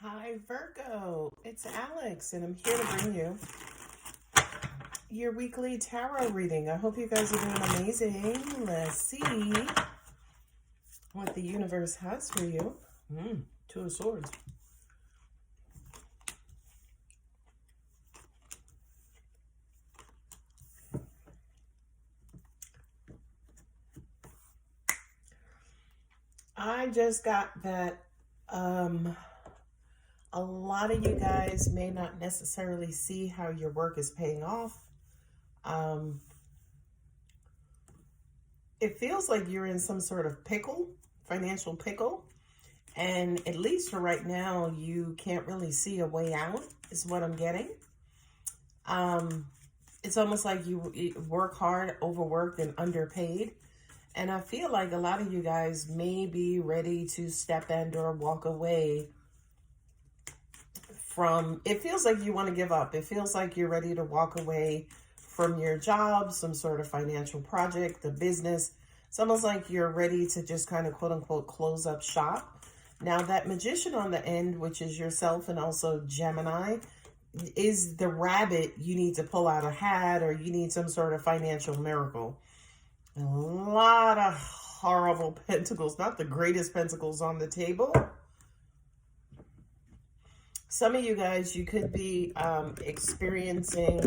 Hi, Virgo. It's Alex, and I'm here to bring you your weekly tarot reading. I hope you guys are doing amazing. Let's see what the universe has for you. Two of Swords. I just got that a lot of you guys may not necessarily see how your work is paying off. It feels like you're in some sort of pickle, financial pickle. And at least for right now, you can't really see a way out, is what I'm getting. It's almost like you work hard, overworked, and underpaid. And I feel like a lot of you guys may be ready to step in or walk away from, it feels like you want to give up. It feels like you're ready to walk away from your job, some sort of financial project, the business. It's almost like you're ready to just kind of quote unquote close up shop. Now that Magician on the end, which is yourself and also Gemini, is the rabbit you need to pull out a hat, or you need some sort of financial miracle. A lot of horrible pentacles, not the greatest pentacles on the table. Some of you guys, you could be experiencing,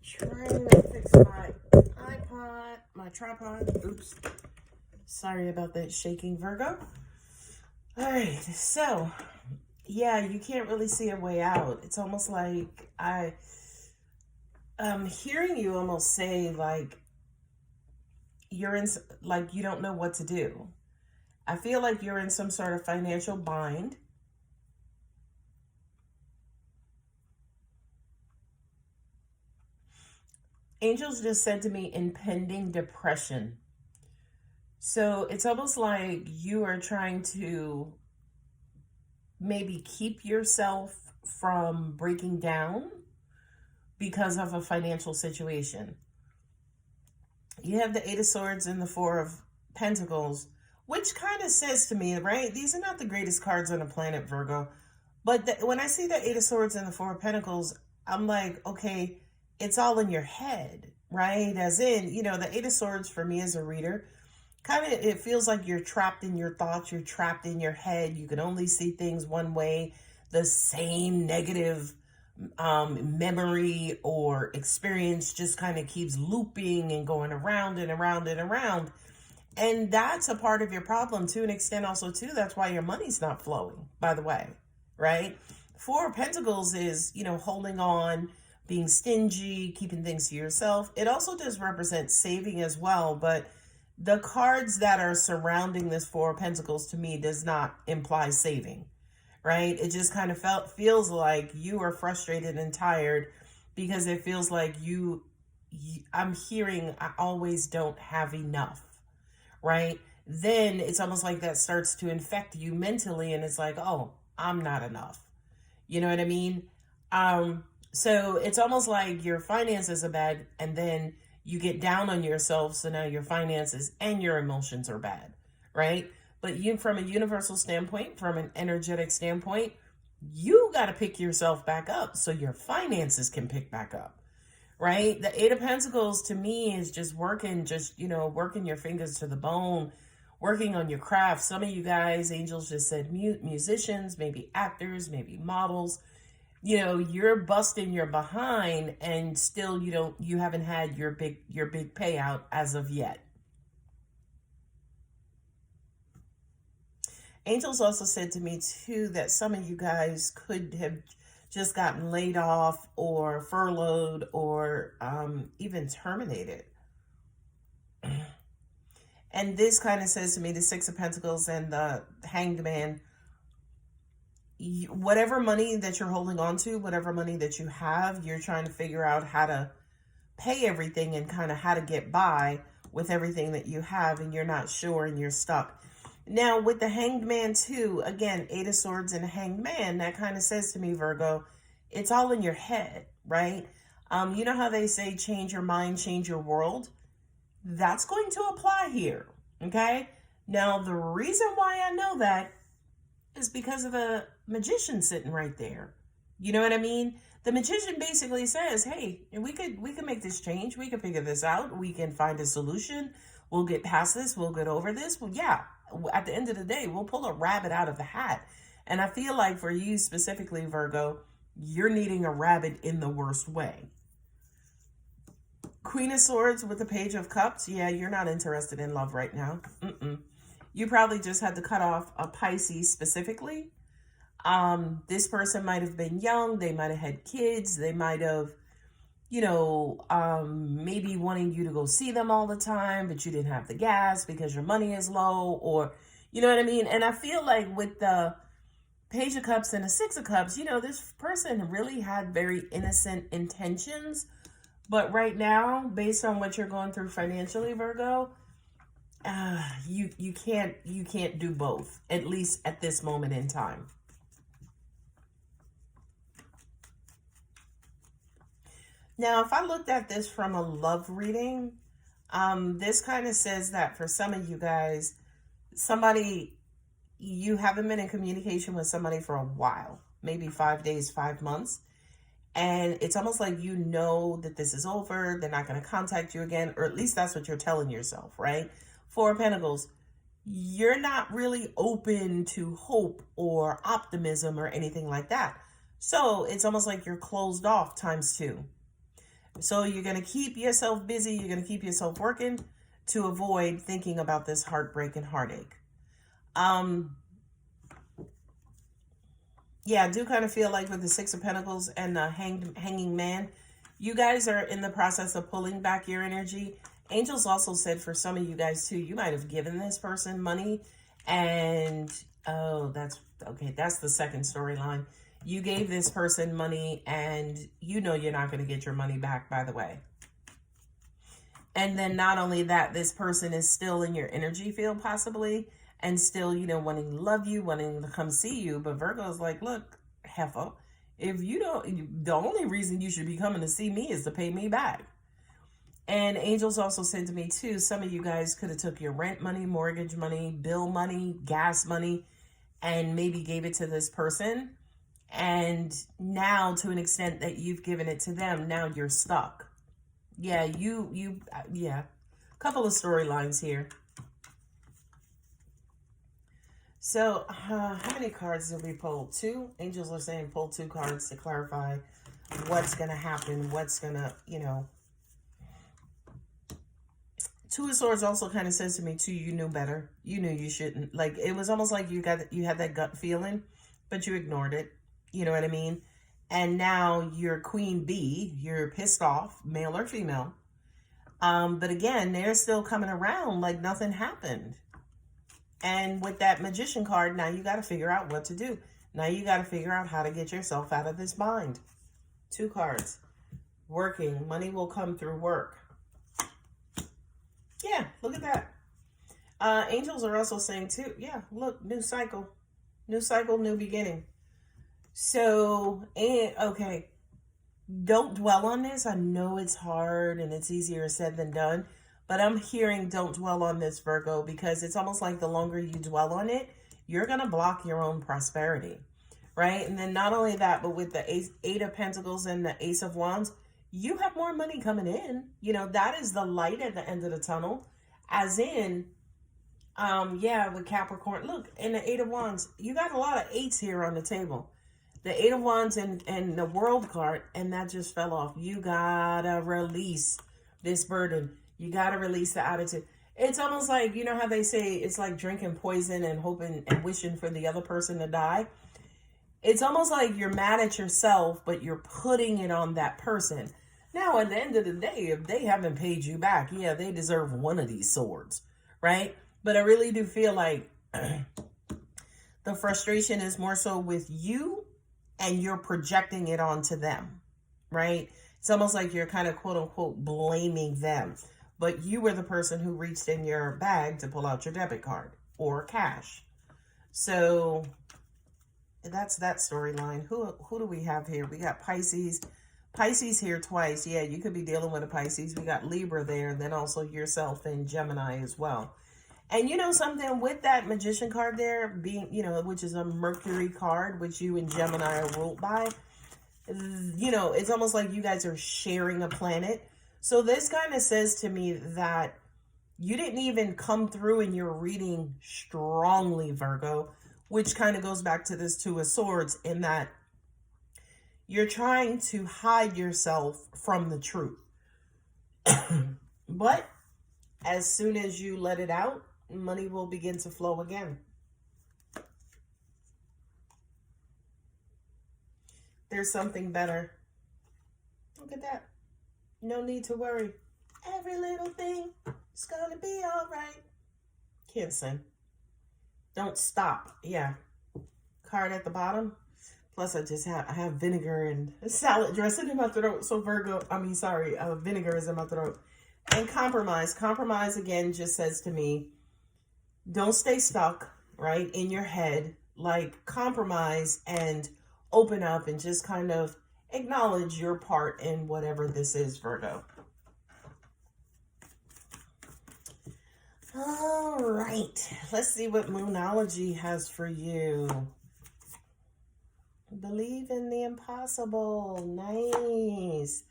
trying to fix my iPod, my tripod. Oops. Sorry about that shaking, Virgo. All right, so yeah, you can't really see a way out. It's almost like I'm hearing you almost say like you're in, like you don't know what to do. I feel like you're in some sort of financial bind. Angels just said to me impending depression. So it's almost like you are trying to maybe keep yourself from breaking down because of a financial situation. You have the Eight of Swords and the Four of Pentacles, which kind of says to me, right? These are not the greatest cards on the planet, Virgo. But when I see the Eight of Swords and the Four of Pentacles, I'm like, okay, it's all in your head, right? As in, the Eight of Swords for me as a reader, kind of, it feels like you're trapped in your thoughts. You're trapped in your head. You can only see things one way. The same negative memory or experience just kind of keeps looping and going around and around and around. And that's a part of your problem to an extent also too. That's why your money's not flowing, by the way, right? Four of Pentacles is, holding on, being stingy, keeping things to yourself. It also does represent saving as well, but the cards that are surrounding this Four of Pentacles to me does not imply saving, right? It just kind of feels like you are frustrated and tired because it feels like I'm hearing I always don't have enough, right? Then it's almost like that starts to infect you mentally, and it's like, oh, I'm not enough. You know what I mean? So it's almost like your finances are bad, and then you get down on yourself, so now your finances and your emotions are bad, right? But you, from a universal standpoint, from an energetic standpoint, you got to pick yourself back up so your finances can pick back up, right? The Eight of Pentacles to me is just working, working your fingers to the bone, working on your craft. Some of you guys, angels just said musicians, maybe actors, maybe models. You're busting your behind, and still you haven't had your big payout as of yet. Angels also said to me too that some of you guys could have just gotten laid off or furloughed or even terminated. And this kind of says to me, the Six of Pentacles and the Hanged Man, whatever money that you're holding on to, whatever money that you have, you're trying to figure out how to pay everything and kind of how to get by with everything that you have, and you're not sure and you're stuck. Now, with the Hanged Man too, again, Eight of Swords and Hanged Man, that kind of says to me, Virgo, it's all in your head, right? You know how they say change your mind, change your world? That's going to apply here, okay? Now, the reason why I know that is because of the magician sitting right there. You know what I mean? The magician basically says, "Hey, we could make this change. We can figure this out. We can find a solution. We'll get past this. We'll get over this." Well, yeah, at the end of the day, we'll pull a rabbit out of the hat. And I feel like for you specifically, Virgo, you're needing a rabbit in the worst way. Queen of Swords with the Page of Cups. Yeah, you're not interested in love right now. You probably just had to cut off a Pisces specifically. This person might have been young. They might have had kids. They might have, maybe wanting you to go see them all the time, but you didn't have the gas because your money is low, or, you know what I mean? And I feel like with the Page of Cups and the Six of Cups, this person really had very innocent intentions. But right now, based on what you're going through financially, Virgo, you can't do both, at least at this moment in time. Now, if I looked at this from a love reading, this kind of says that for some of you guys, you haven't been in communication with somebody for a while, maybe 5 days, 5 months. And it's almost like that this is over. They're not going to contact you again, or at least that's what you're telling yourself, right? Four of Pentacles, you're not really open to hope or optimism or anything like that. So it's almost like you're closed off ×2. So you're going to keep yourself busy. You're going to keep yourself working to avoid thinking about this heartbreak and heartache. Yeah, I do kind of feel like with the Six of Pentacles and the hanging man, you guys are in the process of pulling back your energy. Angels also said for some of you guys too, you might have given this person money and, that's the second storyline. You gave this person money and you're not going to get your money back, by the way. And then not only that, this person is still in your energy field possibly, and still, wanting to love you, wanting to come see you. But Virgo's like, look, heifer, if you don't, the only reason you should be coming to see me is to pay me back. And angels also said to me too, some of you guys could have took your rent money, mortgage money, bill money, gas money, and maybe gave it to this person. And now to an extent that you've given it to them, now you're stuck. Yeah, yeah. Couple of storylines here. So, how many cards did we pull? 2? Angels are saying pull 2 cards to clarify what's going to happen, what's going to, Two of Swords also kind of says to me, too, you knew better. You knew you shouldn't. Like, it was almost like you had that gut feeling, but you ignored it. You know what I mean? And now you're queen bee. You're pissed off, male or female. But again, they're still coming around like nothing happened. And with that magician card, now you got to figure out what to do. Now you got to figure out how to get yourself out of this bind. 2 cards. Working. Money will come through work. Yeah, look at that. Angels are also saying too, yeah, look, new cycle. New cycle, new beginning. So, okay. Don't dwell on this. I know it's hard and it's easier said than done. But I'm hearing don't dwell on this, Virgo, because it's almost like the longer you dwell on it, you're going to block your own prosperity, right? And then not only that, but with the Eight of Pentacles and the Ace of Wands, you have more money coming in. That is the light at the end of the tunnel. As in, with Capricorn. Look, in the Eight of Wands, you got a lot of 8s here on the table. The Eight of Wands and the World card, and that just fell off. You got to release this burden. You got to release the attitude. It's almost like, how they say it's like drinking poison and hoping and wishing for the other person to die. It's almost like you're mad at yourself, but you're putting it on that person. Now, at the end of the day, if they haven't paid you back, yeah, they deserve one of these swords, right? But I really do feel like the frustration is more so with you and you're projecting it onto them, right? It's almost like you're kind of quote unquote blaming them. But you were the person who reached in your bag to pull out your debit card or cash. So that's that storyline. Who do we have here? We got Pisces. Pisces here twice. Yeah, you could be dealing with a Pisces. We got Libra there, and then also yourself and Gemini as well. And you know something, with that Magician card there being, which is a Mercury card, which you and Gemini are ruled by, it's almost like you guys are sharing a planet. So this kind of says to me that you didn't even come through in your reading strongly, Virgo, which kind of goes back to this Two of Swords, in that you're trying to hide yourself from the truth. But as soon as you let it out, money will begin to flow again. There's something better. Look at that. No need to worry. Every little thing is gonna be all right. Can't sing. Don't stop. Yeah. Card at the bottom. Plus, I have vinegar and salad dressing in my throat. So vinegar is in my throat. And compromise. Compromise, again, just says to me, don't stay stuck, right, in your head. Like, compromise and open up and just kind of acknowledge your part in whatever this is, Virgo. All right. Let's see what Moonology has for you. Believe in the impossible. Nice.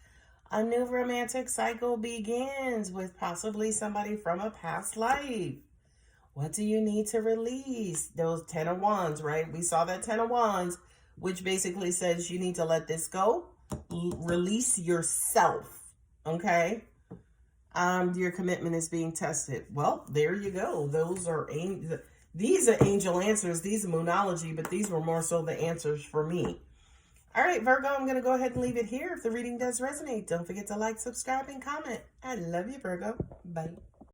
A new romantic cycle begins with possibly somebody from a past life. What do you need to release? Those 10 of Wands, right? We saw that 10 of Wands, which basically says you need to let this go. Release yourself, okay? Your commitment is being tested. Well, there you go. These are angel answers. These are Moonology, but these were more so the answers for me. All right, Virgo, I'm going to go ahead and leave it here. If the reading does resonate, don't forget to like, subscribe, and comment. I love you, Virgo. Bye.